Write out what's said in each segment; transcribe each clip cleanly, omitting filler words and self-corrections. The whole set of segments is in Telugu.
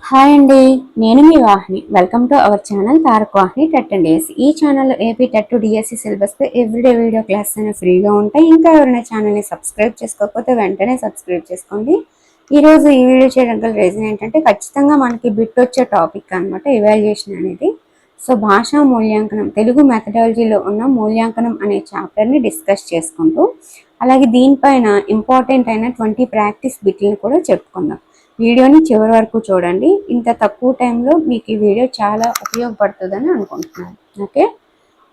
హాయ్ అండి, నేను మీ Vahini. Welcome to our channel Tarak Vahini TET and DSC. ఈ ఛానల్లో ఏపీ టెట్ డిఎస్సి సిలబస్పై ఎవ్రీడే వీడియో క్లాస్ అనేవి ఫ్రీగా ఉంటాయి. ఇంకా ఎవరైనా ఛానల్ని సబ్స్క్రైబ్ చేసుకోకపోతే వెంటనే సబ్స్క్రైబ్ చేసుకోండి. ఈరోజు ఈ వీడియో చేయడం గల రీజన్ ఏంటంటే ఖచ్చితంగా మనకి బిట్ వచ్చే టాపిక్ అనమాట ఎవాల్యుయేషన్ అనేది. సో భాషా మూల్యాంకనం, తెలుగు మెథడాలజీలో ఉన్న మూల్యాంకనం అనే చాప్టర్ని డిస్కస్ చేసుకుంటూ అలాగే దీనిపైన ఇంపార్టెంట్ అయిన 20 ప్రాక్టీస్ బిట్లను కూడా చెప్పుకుందాం. వీడియోని చివరి వరకు చూడండి. ఇంత తక్కువ టైంలో మీకు ఈ వీడియో చాలా ఉపయోగపడుతుందని అనుకుంటున్నాను. ఓకే,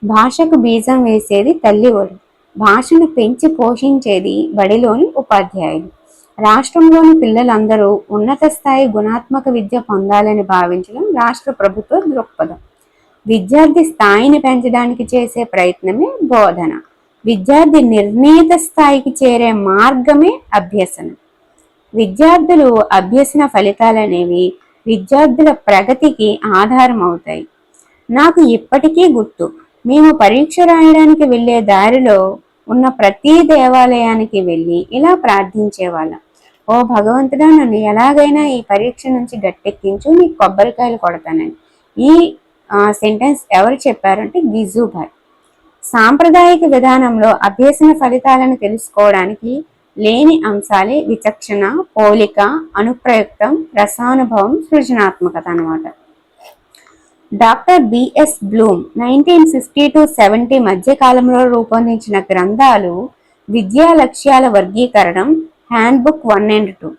భాషకు బీజం వేసేది తల్లి ఒడి, భాషను పెంచి పోషించేది బడిలోని ఉపాధ్యాయులు. రాష్ట్రంలోని పిల్లలందరూ ఉన్నత స్థాయి గుణాత్మక విద్య పొందాలని భావించడం రాష్ట్ర ప్రభుత్వ దృక్పథం. విద్యార్థి స్థాయిని పెంచడానికి చేసే ప్రయత్నమే బోధన. విద్యార్థి నిర్ణీత స్థాయికి చేరే మార్గమే అభ్యసనం. విద్యార్థులు అభ్యసన ఫలితాలనేవి విద్యార్థుల ప్రగతికి ఆధారం అవుతాయి. నాకు ఇప్పటికీ గుర్తు, మేము పరీక్ష రాయడానికి వెళ్ళే దారిలో ఉన్న ప్రతి దేవాలయానికి వెళ్ళి ఇలా ప్రార్థించేవాళ్ళం. ఓ భగవంతుడా, నన్ను ఎలాగైనా ఈ పరీక్ష నుంచి గట్టెక్కించు, నీకు కొబ్బరికాయలు కొడతానని. ఈ సెంటెన్స్ ఎవరు చెప్పారంటే గిజుభాయ్. సాంప్రదాయిక విధానంలో అభ్యసన ఫలితాలను తెలుసుకోవడానికి లేని అంశాలే విచక్షణ, పోలిక, అనుప్రయుక్తం, రసానుభవం, సృజనాత్మకత అన్నమాట. డాక్టర్ బిఎస్ బ్లూమ్ 1950-70 మధ్య కాలంలో రూపొందించిన గ్రంథాలు విద్యా లక్ష్యాల వర్గీకరణం, హ్యాండ్బుక్ 1 and 2,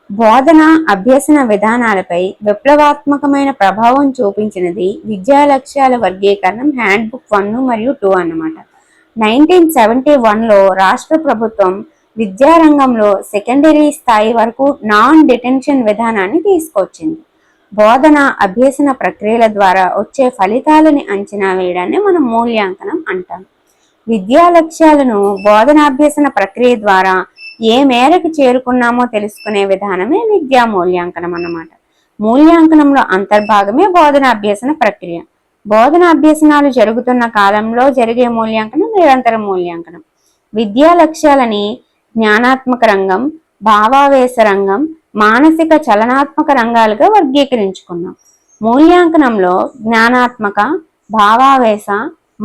బోధన అభ్యసన విధానాలపై విప్లవాత్మకమైన ప్రభావం చూపించినది విద్యా లక్ష్యాల వర్గీకరణం, హ్యాండ్బుక్ 1 మరియు 2 అన్నమాట. 1971లో రాష్ట్ర ప్రభుత్వం విద్యారంగంలో సెకండరీ స్థాయి వరకు నాన్ డిటెన్షన్ విధానాన్ని తీసుకొచ్చింది. బోధన అభ్యసన ప్రక్రియల ద్వారా వచ్చే ఫలితాలని అంచనా వేయడాన్ని మనం మూల్యాంకనం అంటాం. విద్యా లక్ష్యాలను బోధనాభ్యసన ప్రక్రియ ద్వారా ఏ మేరకు చేరుకున్నామో తెలుసుకునే విధానమే విద్యా మూల్యాంకనం అన్నమాట. మూల్యాంకనంలో అంతర్భాగమే బోధనాభ్యసన ప్రక్రియ. బోధనాభ్యసనాలు జరుగుతున్న కాలంలో జరిగే మూల్యాంకనం నిరంతర మూల్యాంకనం. విద్యా లక్ష్యాలని జ్ఞానాత్మక రంగం, భావావేశ రంగం, మానసిక చలనాత్మక రంగాలుగా వర్గీకరించుకున్నాం. మూల్యాంకనంలో జ్ఞానాత్మక, భావావేశ,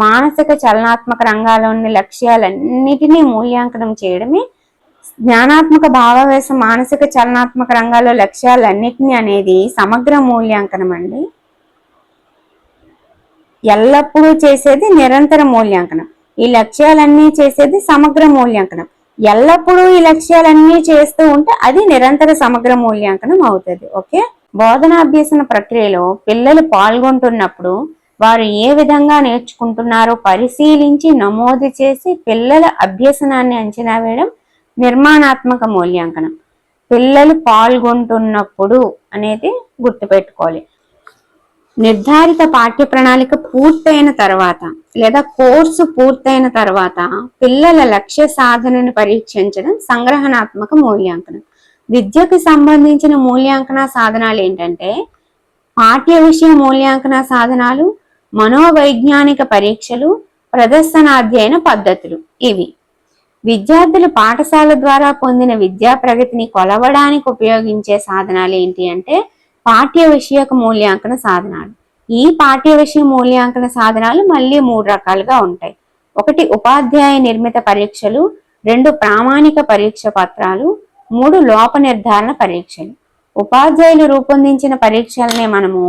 మానసిక చలనాత్మక రంగాల్లోని లక్ష్యాలన్నిటినీ మూల్యాంకనం చేయడమే జ్ఞానాత్మక, భావావేశ, మానసిక చలనాత్మక రంగాల్లో లక్ష్యాలన్నిటినీ అనేది సమగ్ర మూల్యాంకనం అండి. ఎల్లప్పుడూ చేసేది నిరంతర మూల్యాంకనం. ఈ లక్ష్యాలన్నీ చేసేది సమగ్ర మూల్యాంకనం. ఎల్లప్పుడూ ఈ లక్ష్యాలన్నీ చేస్తూ ఉంటే అది నిరంతర సమగ్ర మూల్యాంకనం అవుతుంది. ఓకే, బోధనాభ్యసన ప్రక్రియలో పిల్లలు పాల్గొంటున్నప్పుడు వారు ఏ విధంగా నేర్చుకుంటున్నారో పరిశీలించి నమోదు చేసి పిల్లల అభ్యసనాన్ని అంచనా వేయడం నిర్మాణాత్మక మూల్యాంకనం. పిల్లలు పాల్గొంటున్నప్పుడు అనేది గుర్తుపెట్టుకోవాలి. నిర్ధారిత పాఠ్య ప్రణాళిక పూర్తయిన తర్వాత లేదా కోర్సు పూర్తయిన తర్వాత పిల్లల లక్ష్య సాధనను పరీక్షించడం సంగ్రహణాత్మక మూల్యాంకనం. విద్యకు సంబంధించిన మూల్యాంకన సాధనాలు ఏంటంటే పాఠ్య విషయ మూల్యాంకన సాధనాలు, మనోవైజ్ఞానిక పరీక్షలు, ప్రదర్శనాధ్యయన పద్ధతులు. ఇవి విద్యార్థులు పాఠశాల ద్వారా పొందిన విద్యా ప్రగతిని కొలవడానికి ఉపయోగించే సాధనాలు ఏంటి అంటే పాఠ్య విషయక మూల్యాంకన సాధనాలు. ఈ పాఠ్య విషయ మూల్యాంకన సాధనాలు మళ్ళీ 3 రకాలుగా ఉంటాయి. 1 ఉపాధ్యాయ నిర్మిత పరీక్షలు, 2 ప్రామాణిక పరీక్ష పత్రాలు, 3 లోప నిర్ధారణ పరీక్షలు. ఉపాధ్యాయులు రూపొందించిన పరీక్షలనే మనము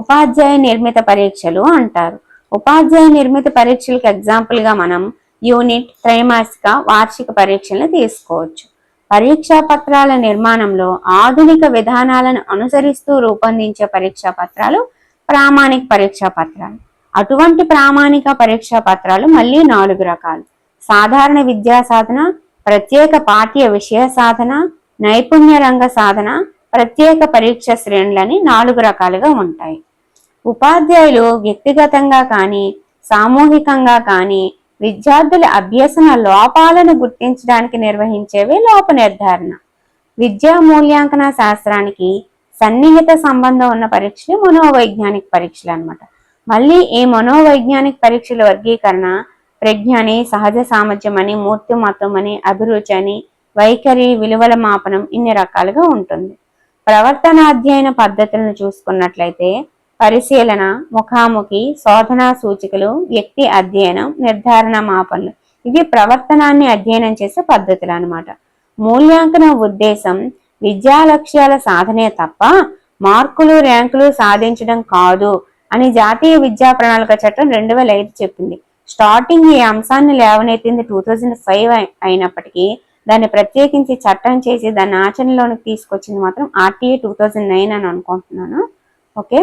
ఉపాధ్యాయ నిర్మిత పరీక్షలు అంటారు. ఉపాధ్యాయ నిర్మిత పరీక్షలకు ఎగ్జాంపుల్గా మనం యూనిట్, త్రైమాసిక, వార్షిక పరీక్షలను తీసుకోవచ్చు. పరీక్షా పత్రాల నిర్మాణంలో ఆధునిక విధానాలను అనుసరిస్తూ రూపొందించే పరీక్షా పత్రాలు ప్రామాణిక పరీక్షా పత్రాలు. అటువంటి ప్రామాణిక పరీక్షా పత్రాలు మళ్ళీ 4 రకాలు. సాధారణ విద్యా సాధన, ప్రత్యేక పాఠ్య విషయ సాధన, నైపుణ్య రంగ సాధన, ప్రత్యేక పరీక్ష శ్రేణులని 4 రకాలుగా ఉంటాయి. ఉపాధ్యాయులు వ్యక్తిగతంగా కానీ సామూహికంగా కానీ విద్యార్థుల అభ్యసన లోపాలను గుర్తించడానికి నిర్వహించేవే లోప నిర్ధారణ. విద్యా మూల్యాంకన శాస్త్రానికి సన్నిహిత సంబంధం ఉన్న పరీక్షలు మనోవైజ్ఞానిక పరీక్షలు అన్నమాట. మళ్ళీ ఈ మనోవైజ్ఞానిక పరీక్షల వర్గీకరణ ప్రజ్ఞ అని, సహజ సామర్థ్యం అని, మూర్తిమత్వం అని, అభిరుచి అని, వైఖరి, విలువల మాపనం ఇన్ని రకాలుగా ఉంటుంది. ప్రవర్తనాధ్యయన పద్ధతులను చూసుకున్నట్లయితే పరిశీలన, ముఖాముఖి, శోధనా సూచికలు, వ్యక్తి అధ్యయనం, నిర్ధారణ మాపనలు, ఇవి ప్రవర్తనాన్ని అధ్యయనం చేసే పద్ధతులు అన్నమాట. మూల్యాంకన ఉద్దేశం విద్యా లక్ష్యాల సాధనే తప్ప మార్కులు, ర్యాంకులు సాధించడం కాదు అని జాతీయ విద్యా ప్రణాళిక చట్టం 2005 చెప్పింది. స్టార్టింగ్ ఈ అంశాన్ని లేవనెత్తింది 2005 అయినప్పటికీ దాన్ని ప్రత్యేకించి చట్టం చేసి దాన్ని ఆచరణలోకి తీసుకొచ్చింది మాత్రం RTA 2009 అని అనుకుంటున్నాను. ఓకే,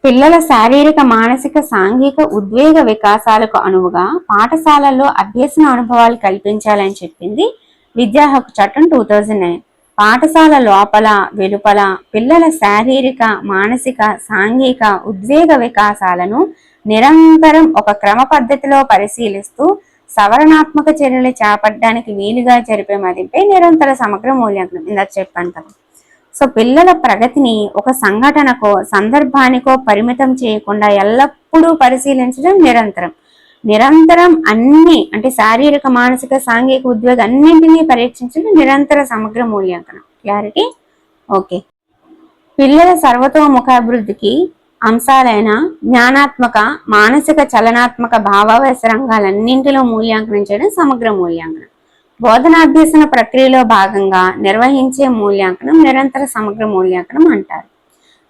పిల్లల శారీరక, మానసిక, సాంఘిక, ఉద్వేగ వికాసాలకు అనువుగా పాఠశాలల్లో అభ్యసన అనుభవాలు కల్పించాలని చెప్పింది విద్యా హక్కు చట్టం 2009. పాఠశాల లోపల, వెలుపల పిల్లల శారీరక, మానసిక, సాంఘిక, ఉద్వేగ వికాసాలను నిరంతరం ఒక క్రమ పద్ధతిలో పరిశీలిస్తూ సవరణాత్మక చర్యలు చేపట్టడానికి వీలుగా జరిపే మదింపే నిరంతర సమగ్ర మూల్యాంకనం. ఇందాక చెప్పాను కదా. సో పిల్లల ప్రగతిని ఒక సంఘటనకో, సందర్భానికో పరిమితం చేయకుండా ఎల్లప్పుడూ పరిశీలించడం నిరంతరం అన్ని అంటే శారీరక, మానసిక, సాంఘిక, ఉద్వేగ అన్నింటినీ పరీక్షించడం నిరంతర సమగ్ర మూల్యాంకనం. క్లారిటీ? ఓకే. పిల్లల సర్వతోముఖాభివృద్ధికి అంశాలైన జ్ఞానాత్మక, మానసిక, చలనాత్మక, భావావేశ రంగాలన్నింటిలో మూల్యాంకనం చేయడం సమగ్ర మూల్యాంకనం. బోధనాభ్యసన ప్రక్రియలో భాగంగా నిర్వహించే మూల్యాంకనం నిరంతర సమగ్ర మూల్యాంకనం అంటారు.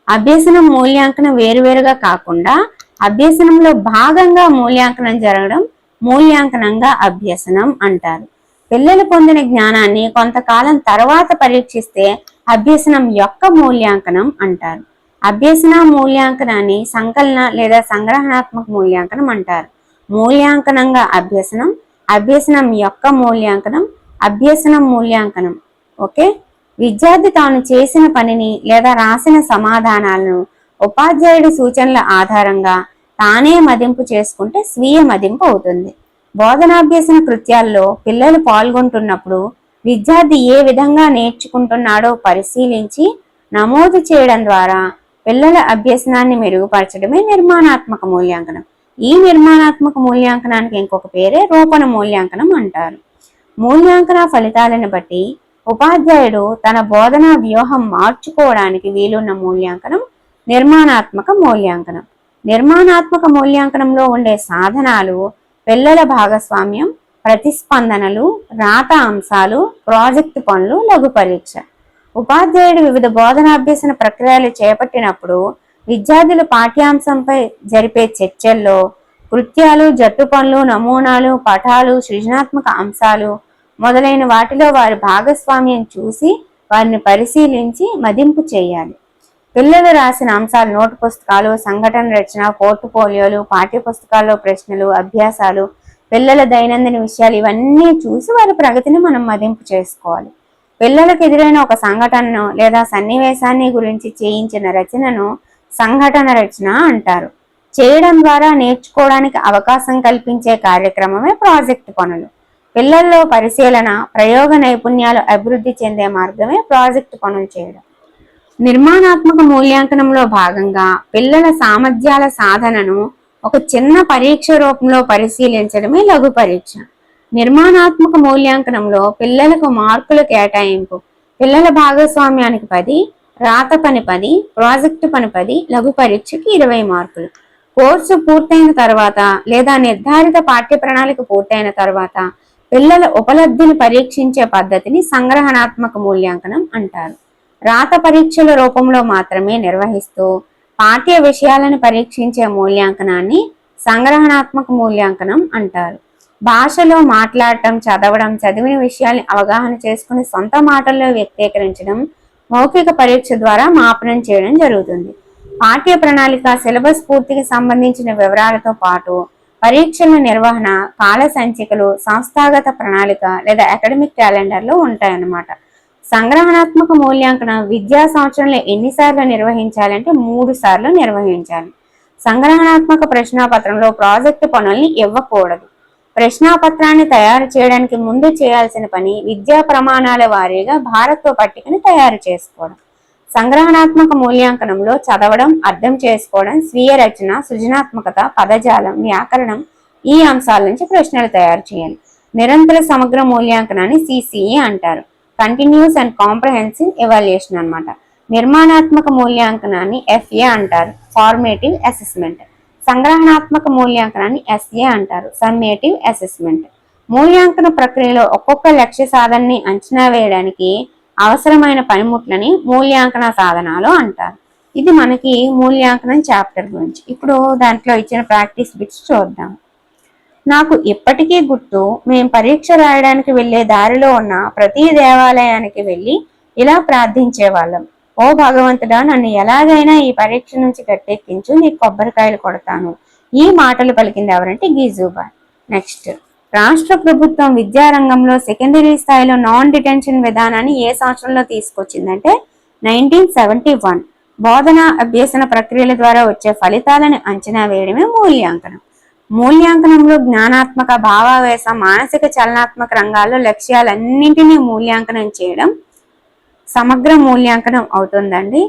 అభ్యసనం మూల్యాంకనం వేరువేరుగా కాకుండా అభ్యసనంలో భాగంగా మూల్యాంకనం జరగడం మూల్యాంకనంగా అభ్యసనం అంటారు. పిల్లలు పొందిన జ్ఞానాన్ని కొంతకాలం తర్వాత పరీక్షిస్తే అభ్యసనం యొక్క మూల్యాంకనం అంటారు. అభ్యసన మూల్యాంకనాన్ని సంకలన లేదా సంగ్రహణాత్మక మూల్యాంకనం అంటారు. మూల్యాంకనంగా అభ్యసనం, అభ్యసనం యొక్క మూల్యాంకనం, అభ్యసనం మూల్యాంకనం. ఓకే, విద్యార్థి తాను చేసిన పనిని లేదా రాసిన సమాధానాలను ఉపాధ్యాయుడి సూచనల ఆధారంగా తానే మదింపు చేసుకుంటే స్వీయ మదింపు అవుతుంది. బోధనాభ్యసన కృత్యాల్లో పిల్లలు పాల్గొంటున్నప్పుడు విద్యార్థి ఏ విధంగా నేర్చుకుంటున్నాడో పరిశీలించి నమోదు చేయడం ద్వారా పిల్లల అభ్యసనాన్ని మెరుగుపరచడమే నిర్మాణాత్మక మూల్యాంకనం. ఈ నిర్మాణాత్మక మూల్యాంకనానికి ఇంకొక పేరే రూపణ మూల్యాంకనం అంటారు. మూల్యాంకన ఫలితాలను బట్టి ఉపాధ్యాయుడు తన బోధనా వ్యూహం మార్చుకోవడానికి వీలున్న మూల్యాంకనం నిర్మాణాత్మక మూల్యాంకనం. నిర్మాణాత్మక మూల్యాంకనంలో ఉండే సాధనాలు పిల్లల భాగస్వామ్యం, ప్రతిస్పందనలు, రాత అంశాలు, ప్రాజెక్టు పనులు, లఘు పరీక్ష. ఉపాధ్యాయుడు వివిధ బోధనాభ్యసన ప్రక్రియలు చేపట్టినప్పుడు విద్యార్థులు పాఠ్యాంశంపై జరిపే చర్చల్లో కృత్యాలు, జట్టు పనులు, నమూనాలు, పటాలు, సృజనాత్మక అంశాలు మొదలైన వాటిలో వారి భాగస్వామ్యం చూసి వారిని పరిశీలించి మదింపు చేయాలి. పిల్లలు రాసిన అంశాలు నోటు పుస్తకాలు, సంఘటన రచన, పోర్ట్ఫోలియోలు, పాఠ్య పుస్తకాల్లో ప్రశ్నలు, అభ్యాసాలు, పిల్లల దైనందిన విషయాలు ఇవన్నీ చూసి వారి ప్రగతిని మనం మదింపు చేసుకోవాలి. పిల్లలకు ఎదురైన ఒక సంఘటనను లేదా సన్నివేశాన్ని గురించి చేయించిన రచనను సంఘటన రచన అంటారు. చేయడం ద్వారా నేర్చుకోవడానికి అవకాశం కల్పించే కార్యక్రమమే ప్రాజెక్టు పనులు. పిల్లల్లో పరిశీలన, ప్రయోగ నైపుణ్యాలు అభివృద్ధి చెందే మార్గమే ప్రాజెక్టు పనులు చేయడం. నిర్మాణాత్మక మూల్యాంకనంలో భాగంగా పిల్లల సామర్థ్యాల సాధనను ఒక చిన్న పరీక్ష రూపంలో పరిశీలించడమే లఘు పరీక్ష. నిర్మాణాత్మక మూల్యాంకనంలో పిల్లలకు మార్కుల కేటాయింపు పిల్లల భాగస్వామ్యానికి 10, రాత పని 10, ప్రాజెక్టు పని 10, లఘు పరీక్షకి 20 మార్కులు. కోర్సు పూర్తయిన తర్వాత లేదా నిర్ధారిత పాఠ్య ప్రణాళిక పూర్తయిన తర్వాత పిల్లల ఉపలబ్ధిని పరీక్షించే పద్ధతిని సంగ్రహణాత్మక మూల్యాంకనం అంటారు. రాత పరీక్షల రూపంలో మాత్రమే నిర్వహిస్తూ పాఠ్య విషయాలను పరీక్షించే మూల్యాంకనాన్ని సంగ్రహణాత్మక మూల్యాంకనం అంటారు. భాషలో మాట్లాడటం, చదవడం, చదివిన విషయాల్ని అవగాహన చేసుకుని సొంత మాటల్లో వ్యక్తీకరించడం మౌఖిక పరీక్ష ద్వారా మాపనం చేయడం జరుగుతుంది. పాఠ్య ప్రణాళిక, సిలబస్ పూర్తికి సంబంధించిన వివరాలతో పాటు పరీక్షల నిర్వహణ, కాల సంచికలు, సంస్థాగత ప్రణాళిక లేదా అకాడమిక్ క్యాలెండర్లు ఉంటాయన్నమాట. సంగ్రహణాత్మక మూల్యాంకనం విద్యా సంవత్సరంలో ఎన్నిసార్లు నిర్వహించాలంటే 3 సార్లు నిర్వహించాలి. సంగ్రహణాత్మక ప్రశ్నాపత్రంలో ప్రాజెక్టు పనుల్ని ఇవ్వకూడదు. ప్రశ్నాపత్రాన్ని తయారు చేయడానికి ముందు చేయాల్సిన పని విద్యా ప్రమాణాల వారీగా భారత్వ పట్టికను తయారు చేసుకోవడం. సంగ్రహణాత్మక మూల్యాంకనంలో చదవడం, అర్థం చేసుకోవడం, స్వీయ రచన, సృజనాత్మకత, పదజాలం, వ్యాకరణం ఈ అంశాల నుంచి ప్రశ్నలు తయారు చేయాలి. నిరంతర సమగ్ర మూల్యాంకనాన్ని CCE అంటారు. కంటిన్యూస్ అండ్ కాంప్రహెన్సివ్ ఎవాల్యుయేషన్ అన్నమాట. నిర్మాణాత్మక మూల్యాంకనాన్ని FA అంటారు, ఫార్మేటివ్ అసెస్మెంట్. సంగ్రహణాత్మక మూల్యాంకనాన్ని SA అంటారు, సమ్మేటివ్ అసెస్మెంట్. మూల్యాంకన ప్రక్రియలో ఒక్కొక్క లక్ష్య సాధనని అంచనా వేయడానికి అవసరమైన పనిముట్లని మూల్యాంకన సాధనాలు అంటారు. ఇది మనకి మూల్యాంకనం చాప్టర్ గురించి. ఇప్పుడు దాంట్లో ఇచ్చిన ప్రాక్టీస్ బిట్స్ చూద్దాం. నాకు ఇప్పటికీ గుర్తు, మేము పరీక్ష రాయడానికి వెళ్లే దారిలో ఉన్న ప్రతి దేవాలయానికి వెళ్ళి ఇలా ప్రార్థించేవాళ్ళం. ఓ భగవంతుడా, నన్ను ఎలాగైనా ఈ పరీక్ష నుంచి గట్టెక్కించు, నీకు కొబ్బరికాయలు కొడతాను. ఈ మాటలు పలికింది ఎవరంటే గిజుబాయ్. నెక్స్ట్, రాష్ట్ర ప్రభుత్వం విద్యారంగంలో సెకండరీ స్థాయిలో నాన్ డిటెన్షన్ విధానాన్ని ఏ సంవత్సరంలో తీసుకొచ్చిందంటే 1971. బోధన అభ్యసన ప్రక్రియల ద్వారా వచ్చే ఫలితాలను అంచనా వేయడమే మూల్యాంకనం. మూల్యాంకనంలో జ్ఞానాత్మక, భావావేశ, మానసిక, చలనాత్మక రంగాల్లో లక్ష్యాలన్నింటినీ మూల్యాంకనం చేయడం సమగ్ర మూల్యాంకనం అవుతుందండి.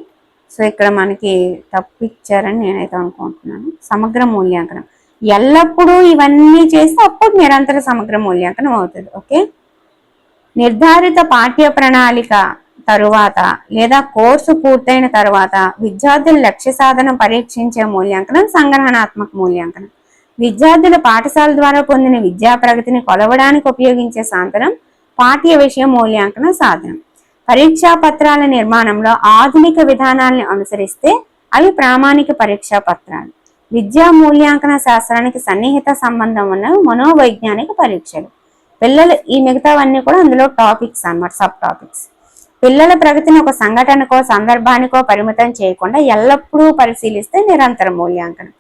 సో ఇక్కడ మనకి తప్పు ఇచ్చారని నేనైతే అనుకుంటున్నాను. సమగ్ర మూల్యాంకనం ఎల్లప్పుడూ ఇవన్నీ చేస్తే అప్పుడు నిరంతర సమగ్ర మూల్యాంకనం అవుతుంది. ఓకే, నిర్ధారిత పాఠ్య ప్రణాళిక తరువాత లేదా కోర్సు పూర్తయిన తర్వాత విద్యార్థుల లక్ష్య సాధన పరీక్షించే మూల్యాంకనం సంగ్రహణాత్మక మూల్యాంకనం. విద్యార్థుల పాఠశాల ద్వారా పొందిన విద్యా ప్రగతిని కొలవడానికి ఉపయోగించే సాధనం పాఠ్య విషయ మూల్యాంకన సాధనం. పరీక్షా పత్రాల నిర్మాణంలో ఆధునిక విధానాలను అనుసరిస్తే అవి ప్రామాణిక పరీక్షా పత్రాలు. విద్యా మూల్యాంకన శాస్త్రానికి సన్నిహిత సంబంధం ఉన్న మనోవైజ్ఞానిక పరీక్షలు. పిల్లలు ఈ మిగతావన్నీ కూడా అందులో టాపిక్స్ అన్నమాట, సబ్ టాపిక్స్. పిల్లల ప్రగతిని ఒక సంఘటనకో సందర్భానికో పరిమితం చేయకుండా ఎల్లప్పుడూ పరిశీలిస్తే నిరంతర మూల్యాంకనం.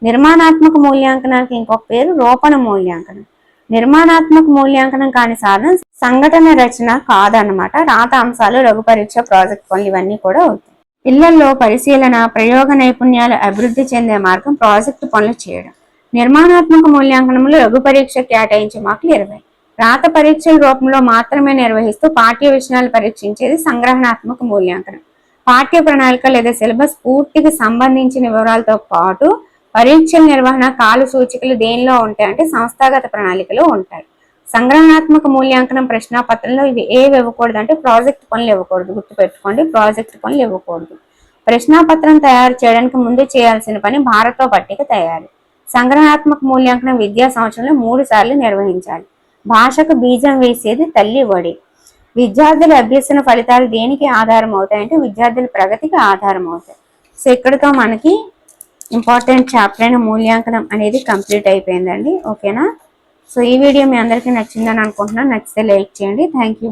నిర్మాణాత్మక మూల్యాంకనానికి ఇంకొక పేరు రూపణ మూల్యాంకనం. నిర్మాణాత్మక మూల్యాంకనం కాని సాధనం సంఘటన రచన కాదన్నమాట. రాత అంశాలు, లఘు పరీక్ష, ప్రాజెక్ట్ పనులు ఇవన్నీ కూడా అవుతాయి. పిల్లల్లో పరిశీలన, ప్రయోగ నైపుణ్యాలు అభివృద్ధి చెందే మార్గం ప్రాజెక్టు పనులు చేయడం. నిర్మాణాత్మక మూల్యాంకనంలో లఘు పరీక్ష కేటాయించే మార్కులు 20. రాత పరీక్షల రూపంలో మాత్రమే నిర్వహిస్తూ పాఠ్య విషయాలు పరీక్షించేది సంగ్రహణాత్మక మూల్యాంకనం. పాఠ్య ప్రణాళిక లేదా సిలబస్ పూర్తిగా సంబంధించిన వివరాలతో పాటు పరీక్షల నిర్వహణ, కాల సూచికలు దేనిలో ఉంటాయంటే సంస్థాగత ప్రణాళికలో ఉంటాయి. సంగ్రహణాత్మక మూల్యాంకనం ప్రశ్నాపత్రంలో ఇవి ఏవి ఇవ్వకూడదు అంటే ప్రాజెక్ట్ పనులు ఇవ్వకూడదు. గుర్తుపెట్టుకోండి, ప్రాజెక్ట్ పనులు ఇవ్వకూడదు. ప్రశ్నాపత్రం తయారు చేయడానికి ముందు చేయాల్సిన పని భారత పట్టిక తయారు. సంగ్రహణాత్మక మూల్యాంకనం విద్యా సంవత్సరంలో 3 సార్లు నిర్వహించాలి. భాషకు బీజం వేసేది తల్లి వడి. విద్యార్థుల అభ్యసన ఫలితాలు దేనికి ఆధారం అవుతాయంటే విద్యార్థుల ప్రగతికి ఆధారం అవుతాయి. సో ఇక్కడితో మనకి ఇంపార్టెంట్ చాప్టర్ అయిన మూల్యాంకనం అనేది కంప్లీట్ అయిపోయిందండి. ఓకేనా? సో ఈ వీడియో మీ అందరికీ నచ్చిందని అనుకుంటున్నాను. నచ్చితే లైక్ చేయండి. Thank you.